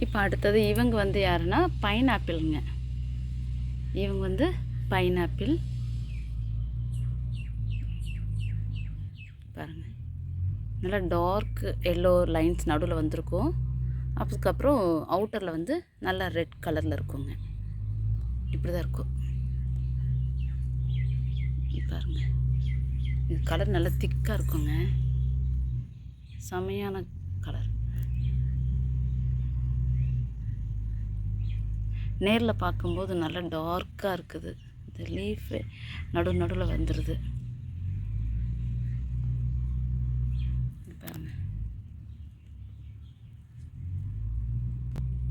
இப்போ அடுத்தது இவங்க வந்து யாருன்னா பைனாப்பிளுங்க. இவங்க வந்து பைனாப்பிள் பாருங்கள். நல்லா டார்க் எல்லோ லைன்ஸ் நடுவில் வந்திருக்கும். அதுக்கப்புறம் அவுட்டரில் வந்து நல்லா ரெட் கலரில் இருக்குங்க. இப்படி தான் இருக்கும் பாருங்கள். இது கலர் நல்லா திக்காக இருக்குங்க. செமையான கலர். நேரில் பார்க்கும்போது நல்லா டார்க்காக இருக்குது. இந்த லீஃபு நடுவில் வந்துடுது பாருங்க.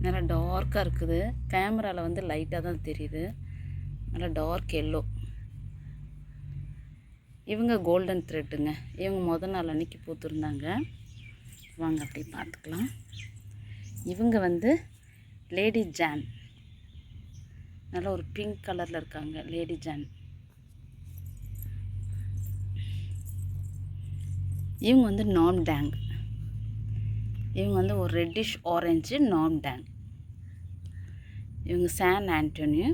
நல்லா டார்க்காக இருக்குது. கேமராவில் வந்து லைட்டாக தான் தெரியுது. நல்லா டார்க் எல்லோ. இவங்க கோல்டன் த்ரெட்டுங்க. இவங்க முதல் நாள் அன்றைக்கி பூத்துருந்தாங்க. வாங்க அப்படி பார்த்துக்கலாம். இவங்க வந்து லேடி ஜான். நல்லா ஒரு பிங்க் கலரில் இருக்காங்க லேடி ஜான். இவங்க வந்து நாம் டேங். இவங்க வந்து ஒரு ரெட்டிஷ் ஆரஞ்சு நாம் டேங். இவங்க சான் ஆண்டோனியோ.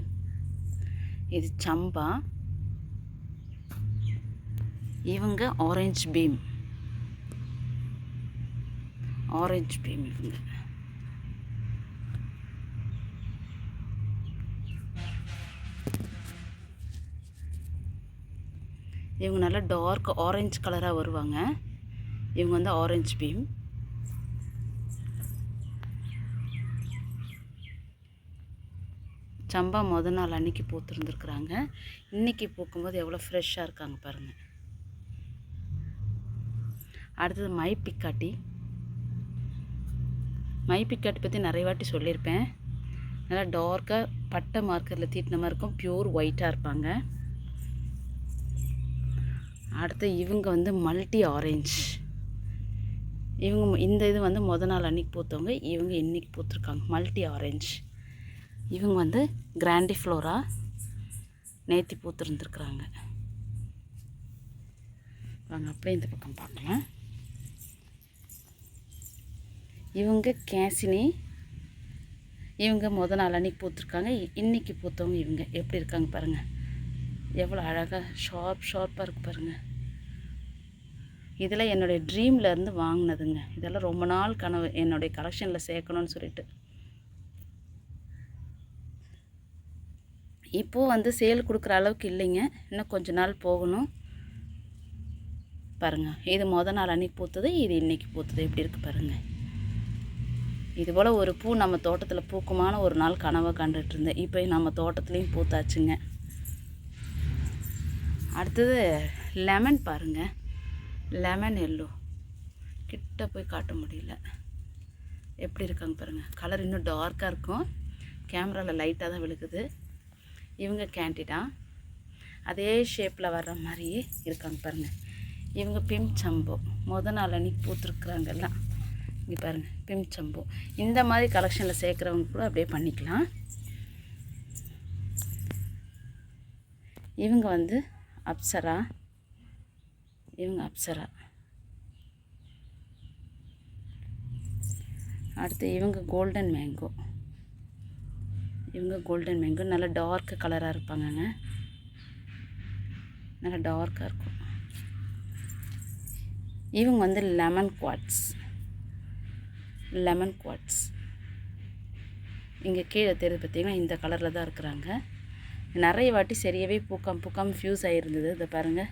இது சம்பா. இவங்க ஆரஞ்சு பீம். ஆரஞ்சு பீம் இவங்க. இவங்க நல்லா டார்க் ஆரஞ்சு கலராக வருவாங்க. இவங்க வந்து ஆரஞ்சு பீம். சம்பா முதல் நாள் அன்றைக்கி பூத்துருந்துருக்குறாங்க. இன்றைக்கி பூக்கும்போது எவ்வளோ ஃப்ரெஷ்ஷாக இருக்காங்க பாருங்கள். அடுத்தது மை பிக்காட்டி. மை பிக்காட்டி பற்றி நிறைய வாட்டி சொல்லியிருப்பேன். நல்லா டார்க்காக பட்டை மார்க்கரில் தீட்டின மாதிரி இருக்கும். பியூர் ஒயிட்டாக இருப்பாங்க. அடுத்து இவங்க வந்து மல்டி ஆரஞ்ச். இவங்க இந்த இது வந்து முதல் நாள் அன்றைக்கி பூத்தவங்க. இவங்க இன்றைக்கி பூத்துருக்காங்க மல்டி ஆரஞ்ச். இவங்க வந்து கிராண்டிஃப்ளோரா நேத்தி பூத்துருந்துருக்குறாங்க. வாங்க அப்படியே இந்த பக்கம் பார்க்கலாம். இவங்க கேசினி. இவங்க முதல் நாள் அன்றைக்கி பூத்துருக்காங்க. இன்றைக்கி பூத்தவங்க இவங்க. எப்படி இருக்காங்க பாருங்கள். எவ்வளோ அழகாக ஷார்ப்பாக இருக்குது பாருங்கள். இதில் என்னுடைய ட்ரீம்லேருந்து வாங்கினதுங்க. இதெல்லாம் ரொம்ப நாள் கனவு என்னுடைய கலெக்ஷனில் சேர்க்கணும்னு சொல்லிட்டு. இப்போது வந்து சேல் கொடுக்குற அளவுக்கு இல்லைங்க. இன்னும் கொஞ்ச நாள் போகணும் பாருங்கள். இது முதல் நாள் அன்றைக்கி பூத்தது. இது இன்றைக்கி பூத்தது. எப்படி இருக்குது பாருங்கள். இதுபோல் ஒரு பூ நம்ம தோட்டத்தில் பூக்குமான ஒரு நாள் கனவை கண்டுட்டு இருந்தேன். இப்போ நம்ம தோட்டத்துலேயும் பூத்தாச்சுங்க. அடுத்தது லெமன் பாருங்கள். Lemon yellow. கிட்ட போய் காட்ட முடியல. எப்படி இருக்காங்க பாருங்கள். கலர் இன்னும் டார்க்காக இருக்கும். கேமராவில் லைட்டாக தான் விழுகுது. இவங்க கேண்டிடா. அதே ஷேப்பில் வர்ற மாதிரியே இருக்காங்க பாருங்கள். இவங்க பிம் சம்போ. முதல் நாள் அன்றைக்கி பூத்துருக்குறாங்கல்லாம். இங்கே பாருங்கள் பிம் சம்போ. இந்த மாதிரி கலெக்ஷனில் சேர்க்குறவங்க கூட அப்படியே பண்ணிக்கலாம். இவங்க வந்து அப்சரா. இவங்க அப்சரா. அடுத்து இவங்க கோல்டன் மேங்கோ. இவங்க கோல்டன் மேங்கோ. நல்லா டார்க் கலராக இருப்பாங்கங்க. நல்லா டார்க்காக இருக்கும். இவங்க வந்து லெமன் குவாட்ஸ். Lemon quartz. இங்கே கீழே தெரியுது பார்த்தீங்கன்னா இந்த கலரில் தான் இருக்கிறாங்க. நிறைய வாட்டி சரியாகவே பூக்காமல் ஃப்யூஸ் ஆகிருந்தது. இதை பாருங்கள்.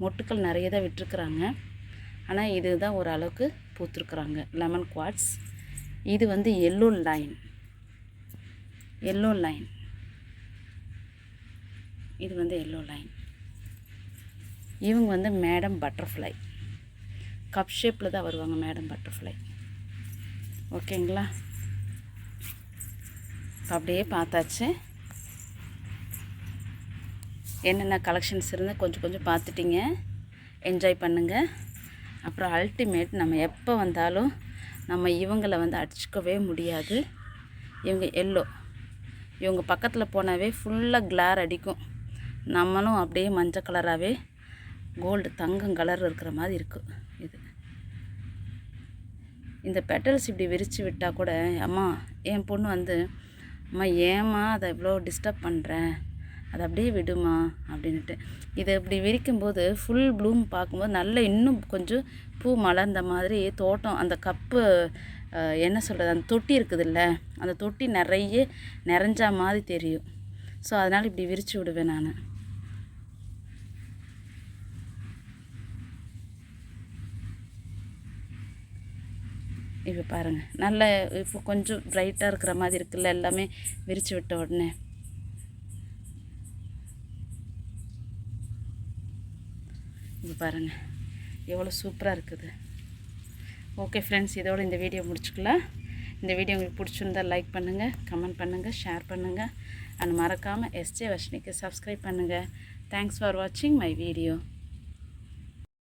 மொட்டுக்கள் நிறைய தான் விட்டுருக்குறாங்க. ஆனால் இது தான் ஒரு அளவுக்கு பூத்துருக்குறாங்க. Lemon quartz. இது வந்து எல்லோ லைன். Yellow line. இது வந்து எல்லோ லைன். இவங்க வந்து மேடம் பட்டர்ஃப்ளை. கப் ஷேப்பில் தான் வருவாங்க மேடம் பட்டர்ஃப்ளை. ஓகேங்களா. அப்படியே பார்த்தாச்சு. என்னென்ன கலெக்ஷன்ஸ் இருந்தால் கொஞ்சம் பார்த்துட்டிங்க. என்ஜாய் பண்ணுங்கள். அப்புறம் அல்டிமேட் நம்ம எப்போ வந்தாலும் நம்ம இவங்களை வந்து அடிச்சுக்கவே முடியாது. இவங்க எல்லோ. இவங்க பக்கத்தில் போனாவே ஃபுல்லாக கிளார் அடிக்கும். நம்மளும் அப்படியே மஞ்சள் கலராகவே கோல்டு தங்கம் கலர் இருக்கிற மாதிரி இருக்குது. இது இந்த பெட்டல்ஸ் இப்படி விரித்து விட்டால் கூட அம்மா என் பொண்ணு வந்து அம்மா ஏம்மா அதை எவ்வளோ டிஸ்டர்ப் பண்ணுறேன், அதை அப்படியே விடுமா அப்படின்ட்டு. இதை இப்படி விரிக்கும்போது ஃபுல் ப்ளூம் பார்க்கும்போது நல்ல இன்னும் கொஞ்சம் பூ மலர்ந்த மாதிரி தோட்டம், அந்த கப்பு என்ன சொல்கிறது, அந்த தொட்டி இருக்குதுல்ல, அந்த தொட்டி நிறைஞ்சா மாதிரி தெரியும். ஸோ அதனால் இப்படி விரித்து விடுவேன் நான். இப்போ பாருங்கள், நல்ல இப்போ கொஞ்சம் ப்ரைட்டாக இருக்கிற மாதிரி இருக்குல்ல, எல்லாமே விரித்து விட்ட உடனே. இப்போ பாருங்கள் எவ்வளோ சூப்பராக இருக்குது. ஓகே ஃப்ரெண்ட்ஸ், இதோடு இந்த வீடியோ முடிச்சுக்கலாம். இந்த வீடியோ உங்களுக்கு பிடிச்சிருந்தால் லைக் பண்ணுங்கள், கமெண்ட் பண்ணுங்கள், ஷேர் பண்ணுங்கள். அண்ட் மறக்காமல் எஸ்ஜே வர்ஷினிக்கு சப்ஸ்கிரைப் பண்ணுங்கள். தேங்க்ஸ் ஃபார் வாட்சிங் மை வீடியோ.